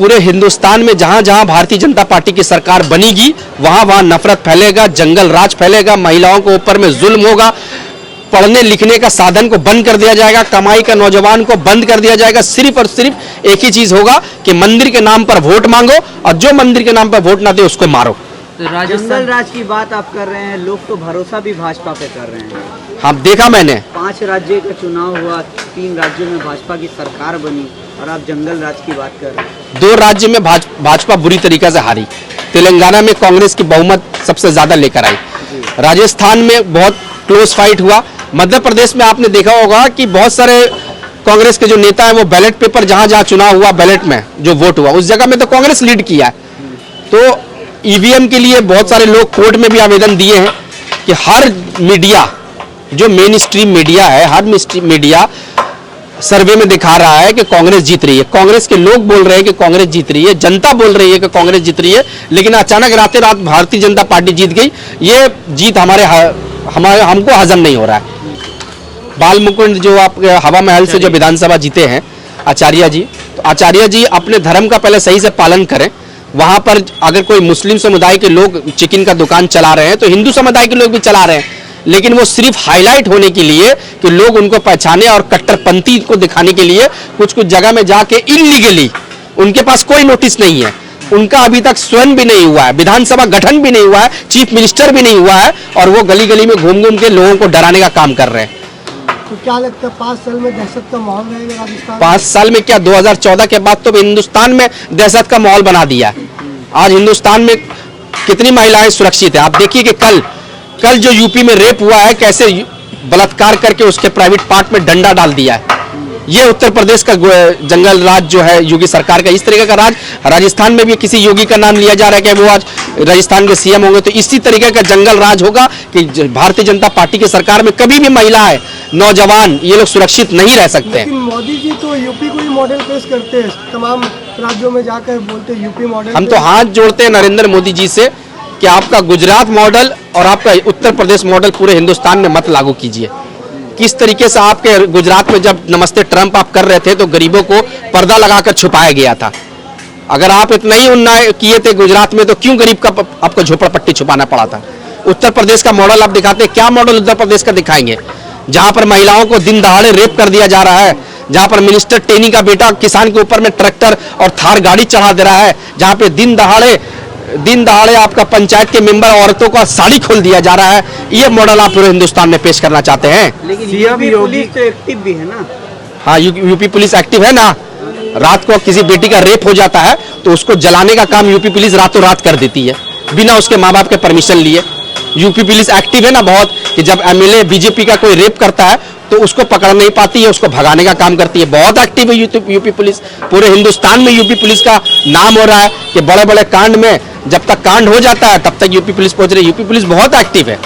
पूरे हिंदुस्तान में जहां जहां भारतीय जनता पार्टी की सरकार बनेगी वहां वहां नफरत फैलेगा, जंगल राज फैलेगा, महिलाओं को ऊपर में जुल्म होगा, पढ़ने लिखने का साधन को बंद कर दिया जाएगा, कमाई का नौजवान को बंद कर दिया जाएगा। सिर्फ और सिर्फ एक ही चीज होगा कि मंदिर के नाम पर वोट मांगो और जो मंदिर के नाम पर वोट ना दे उसको मारो। तो जंगल राज की बात आप कर रहे हैं, लोग तो भरोसा भी भाजपा पे कर रहे हैं। हाँ, देखा मैंने 5 राज्यों का चुनाव हुआ, 3 राज्यों में भाजपा की सरकार बनी और आप जंगल राज की बात कर रहे हैं। 2 राज्य में भाजपा बुरी तरीके से हारी। तेलंगाना में कांग्रेस की बहुमत सबसे ज्यादा लेकर आई, राजस्थान में बहुत क्लोज फाइट हुआ, मध्य प्रदेश में आपने देखा होगा कि बहुत सारे कांग्रेस के जो नेता हैं वो बैलेट पेपर जहां जहां चुनाव हुआ, बैलेट में जो वोट हुआ उस जगह में तो कांग्रेस लीड किया है। तो ईवीएम के लिए बहुत सारे लोग कोर्ट में भी आवेदन दिए हैं कि हर मीडिया, जो मेन स्ट्रीम मीडिया है, हर मीडिया सर्वे में दिखा रहा है कि कांग्रेस जीत रही है। कांग्रेस के लोग बोल रहे हैं कि कांग्रेस जीत रही है, जनता बोल रही है कि कांग्रेस जीत रही है, लेकिन अचानक रातें रात भारतीय जनता पार्टी जीत गई। ये जीत हमको हजम नहीं हो रहा है। बाल मुकुंद जो आप हवा महल से जो विधानसभा जीते हैं आचार्य जी, तो आचार्य जी अपने धर्म का पहले सही से पालन करें। वहां पर अगर कोई मुस्लिम समुदाय के लोग चिकन का दुकान चला रहे हैं तो हिंदू समुदाय के लोग भी चला रहे हैं, लेकिन वो सिर्फ हाईलाइट होने के लिए कि लोग उनको पहचाने और कट्टरपंथी को दिखाने के लिए कुछ कुछ जगह में जाके इलीगली, उनके पास कोई नोटिस नहीं है, उनका अभी तक स्वयं भी नहीं हुआ है, विधानसभा गठन भी नहीं हुआ है, चीफ मिनिस्टर भी नहीं हुआ है, और वो गली गली में घूम घूम के लोगों को डराने का काम कर रहे हैं। तो क्या लगता है 5 साल में दहशत का माहौल रहेगा राजस्थान? 5 साल में क्या, 2014 के बाद तो हिंदुस्तान में दहशत का माहौल बना दिया है। आज हिंदुस्तान में कितनी महिलाएं सुरक्षित है? आप देखिए कि कल जो यूपी में रेप हुआ है, कैसे बलात्कार करके उसके प्राइवेट पार्ट में डंडा डाल दिया है। ये उत्तर प्रदेश का जंगल राज जो है योगी सरकार का, इस तरीके का राज राजस्थान में भी किसी योगी का नाम लिया जा रहा है कि वो आज राजस्थान के सीएम होंगे। तो इसी तरीके का जंगल राज होगा कि भारतीय जनता पार्टी की सरकार में कभी भी महिलाएं, नौजवान, ये लोग सुरक्षित नहीं रह सकते हैं। लेकिन मोदी जी तो यूपी को ही मॉडल पेश करते हैं, तमाम राज्यों में जाकर बोलते हैं यूपी मॉडल। हम तो हाथ जोड़ते हैं नरेंद्र मोदी जी से कि आपका गुजरात मॉडल और आपका उत्तर प्रदेश मॉडल पूरे हिंदुस्तान में मत लागू कीजिए। किस तरीके से आपके गुजरात में जब नमस्ते ट्रंप आप कर रहे थे तो गरीबों को पर्दा लगाकर छुपाया गया था। अगर आप इतना ही अन्याय किए थे गुजरात में तो क्यों गरीब का आपको झोपड़पट्टी छुपाना पड़ा था? उत्तर प्रदेश का मॉडल आप दिखाते, क्या मॉडल उत्तर प्रदेश का दिखाएंगे जहां पर महिलाओं को दिन दहाड़े रेप कर दिया जा रहा है, जहां पर मिनिस्टर टेनी का बेटा किसान के ऊपर में ट्रैक्टर और थार गाड़ी चढ़ा दे रहा है, जहां पे दिन दहाड़े आपका पंचायत के मेंबर औरतों का साड़ी खोल दिया जा रहा है। ये मॉडल आप पूरे हिंदुस्तान में पेश करना चाहते हैं? लेकिन यूपी पुलिस तो एक्टिव भी है ना। हाँ, यूपी पुलिस एक्टिव है ना। रात को किसी बेटी का रेप हो जाता है तो उसको जलाने का काम यूपी पुलिस रातों रात कर देती है बिना उसके माँ बाप के परमिशन लिए। यूपी पुलिस एक्टिव है ना बहुत, कि जब एमएलए बीजेपी का कोई रेप करता है तो उसको पकड़ नहीं पाती है, उसको भगाने का काम करती है। बहुत एक्टिव है यूपी पुलिस। पूरे हिंदुस्तान में यूपी पुलिस का नाम हो रहा है कि बड़े बड़े कांड में जब तक कांड हो जाता है तब तक यूपी पुलिस पहुंच रही है। यूपी पुलिस बहुत एक्टिव है।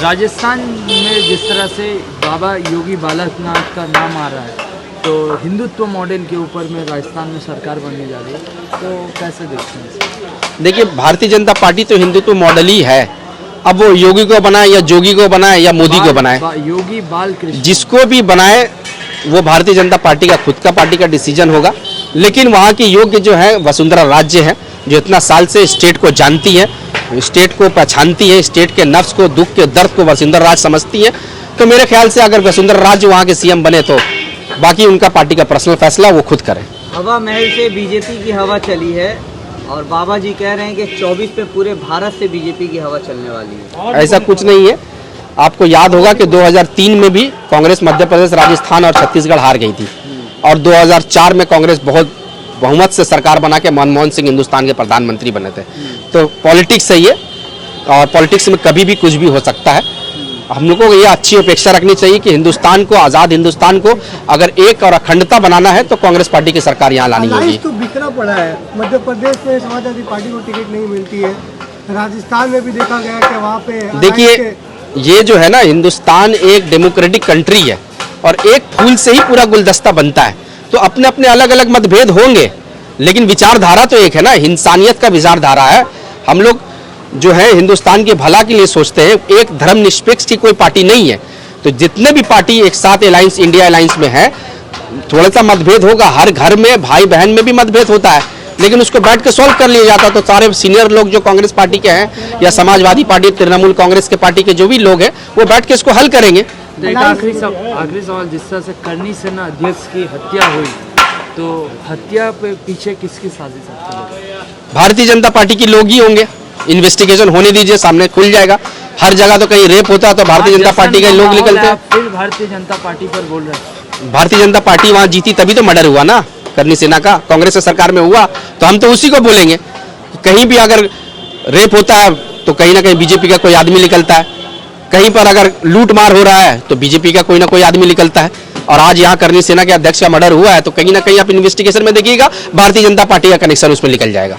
राजस्थान में जिस तरह से बाबा योगी बालानाथ का नाम आ रहा है, तो हिंदुत्व मॉडल के ऊपर में राजस्थान में सरकार बनने जा रही है, तो कैसे देखते हैं? देखिए, भारतीय जनता पार्टी तो हिंदुत्व मॉडल ही है। अब वो योगी को बनाए या जोगी को बनाए या मोदी को बनाए, योगी बाल कृष्ण जिसको भी बनाए वो भारतीय जनता पार्टी का खुद का पार्टी का डिसीजन होगा। लेकिन वहाँ की योग्य जो है वसुंधरा राज्य है, जो इतना साल से स्टेट को जानती है, स्टेट को पहचानती है, स्टेट के नफ्स को, दुख के दर्द को वसुंधरा राज समझती है। तो मेरे ख्याल से अगर वसुंधरा राज वहाँ के सीएम बने तो बाकी उनका पार्टी का पर्सनल फैसला वो खुद करें। हवा महल से बीजेपी की हवा चली है और बाबा जी कह रहे हैं कि 24 पे पूरे भारत से बीजेपी की हवा चलने वाली है। ऐसा कुछ नहीं है। आपको याद होगा कि 2003 में भी कांग्रेस मध्य प्रदेश, राजस्थान और छत्तीसगढ़ हार गई थी, और 2004 में कांग्रेस बहुत बहुमत से सरकार बना के मनमोहन सिंह हिंदुस्तान के प्रधानमंत्री बने थे। तो पॉलिटिक्स सही है और पॉलिटिक्स में कभी भी कुछ भी हो सकता है। हम लोगों को ये अच्छी अपेक्षा रखनी चाहिए कि हिंदुस्तान को, आज़ाद हिंदुस्तान को अगर एक और अखंडता बनाना है तो कांग्रेस पार्टी की सरकार यहाँ लानी होगी। तो बिखरा पड़ा है, मध्य प्रदेश में समाजवादी पार्टी को टिकट नहीं मिलती है, राजस्थान में भी देखा गया कि वहाँ पे देखिए, ये जो है ना, हिंदुस्तान एक डेमोक्रेटिक कंट्री है और एक फूल से ही पूरा गुलदस्ता बनता है। तो अपने अपने अलग अलग मतभेद होंगे लेकिन विचारधारा तो एक है ना, इंसानियत का विचारधारा है। हम लोग जो है हिंदुस्तान के भला के लिए सोचते हैं, एक धर्मनिरपेक्ष की कोई पार्टी नहीं है। तो जितने भी पार्टी एक साथ अलायंस, इंडिया अलायंस में है, थोड़ा सा मतभेद होगा, हर घर में भाई बहन में भी मतभेद होता है, लेकिन उसको बैठ के सॉल्व कर लिया जाता तो सारे सीनियर लोग जो कांग्रेस पार्टी के हैं या समाजवादी पार्टी, तृणमूल कांग्रेस के पार्टी के जो भी लोग हैं वो बैठ के इसको हल करेंगे। तो एक आखिरी सवाल, जिस तरह से करनी सेना अध्यक्ष की हत्या हुई, तो हत्या पे पीछे किसकी साजिश है? भारतीय जनता पार्टी के लोग ही होंगे। इन्वेस्टिगेशन होने दीजिए, सामने खुल जाएगा। हर जगह तो कहीं रेप होता है तो भारतीय जनता पार्टी के लोग निकलते हैं। फिर भारतीय जनता पार्टी पर बोल रहे हैं। भारतीय जनता पार्टी वहां जीती तभी तो मर्डर हुआ ना करनी सेना का, कांग्रेस की सरकार में हुआ तो हम तो उसी को बोलेंगे। कहीं भी अगर रेप होता है तो कहीं ना कहीं बीजेपी का कोई आदमी निकलता है, कहीं पर अगर लूट मार हो रहा है तो बीजेपी का कोई ना कोई आदमी निकलता है। और आज यहाँ करनी सेना के अध्यक्ष का मर्डर हुआ है तो कहीं ना कहीं आप इन्वेस्टिगेशन में देखिएगा भारतीय जनता पार्टी का कनेक्शन उसमें निकल जाएगा।